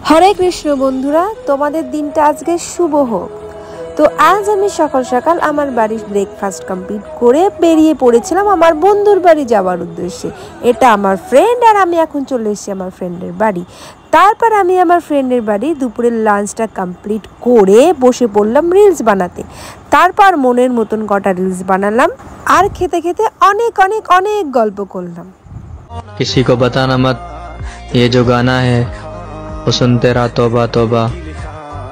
হরে কৃষ্ণ বন্ধুরা, তোমাদের দিনটা আজকে শুভ হোক। তো আজ আমি সকাল সকাল আমার বাড়ির ব্রেকফাস্ট কমপ্লিট করে বেরিয়ে পড়েছিলাম আমার বন্ধুর বাড়ি যাওয়ার উদ্দেশ্যে। এটা আমার ফ্রেন্ড, আর আমি এখন চলে এসেছি আমার ফ্রেন্ডের বাড়ি। তারপর আমি আমার ফ্রেন্ডের বাড়ি দুপুরের লাঞ্চটা কমপ্লিট করে বসে পড়লাম রিলস বানাতে। তারপর মনের মতন কটা রিলস বানালাম আর খেতে খেতে অনেক অনেক অনেক গল্প করলাম। किसी को बताना मत, ये जो गाना है वो सुन तेरा तौबा तौबा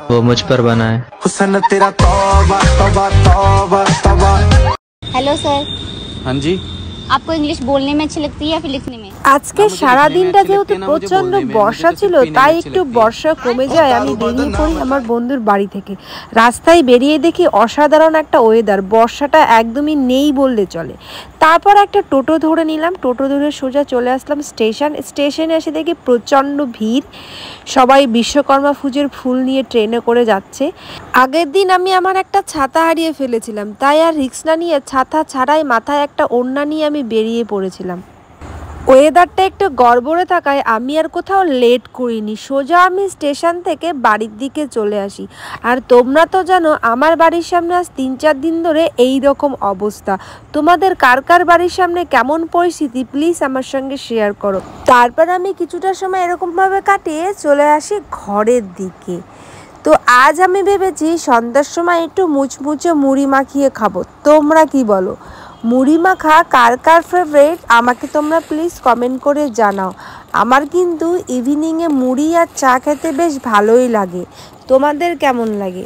वो मुझ पर बना है। हुस्न तेरा तौबा तौबा तौबा तौबा। हेलो सर, हाँ जी। आपको इंग्लिश बोलने में अच्छी लगती है या फिर लिखने में? আজকে সারা দিনটা যেহেতু প্রচন্ড বর্ষা ছিল, তাই একটু বর্ষা কমে যায় আমি বেরিয়ে পড়ি আমার বন্ধুর বাড়ি থেকে। রাস্তায় বেরিয়ে দেখি অসাধারণ একটা ওয়েদার, বর্ষাটা একদমই নেই বললে চলে। তারপর একটা টোটো ধরে নিলাম, টোটো ধরে সোজা চলে আসলাম স্টেশনে এসে দেখি প্রচণ্ড ভিড়, সবাই বিশ্বকর্মা পুজোর ফুল নিয়ে ট্রেনে করে যাচ্ছে। আগের দিন আমি আমার একটা ছাতা হারিয়ে ফেলেছিলাম, তাই আর রিক্স না নিয়ে ছাতা ছাড়াই মাথায় একটা ওড়না নিয়ে আমি বেরিয়ে পড়েছিলাম। ওয়েদারটা একটু গড়বড়ে থাকায় আমি আর কোথাও লেট করিনি, সোজা আমি স্টেশন থেকে বাড়ির দিকে চলে আসি। আর তোমরা তো জানো আমার বাড়ির সামনে আজ 3-4 দিন ধরে এই রকম অবস্থা। তোমাদের কার কার বাড়ির সামনে কেমন পরিস্থিতি প্লিজ আমার সঙ্গে শেয়ার করো। তারপর আমি কিছুটা সময় এরকমভাবে কাটিয়ে চলে আসি ঘরের দিকে। তো আজ আমি ভেবেছি সন্ধ্যার সময় একটু মুচমুচে মুড়ি মাখিয়ে খাবো। তোমরা কি বলো? মুড়ি মাখা কার কার ফেভারিট আমাকে তোমরা প্লিজ কমেন্ট করে জানাও। আমার কিন্তু ইভিনিংয়ে মুড়ি আর চা খেতে বেশ ভালোই লাগে। তোমাদের কেমন লাগে?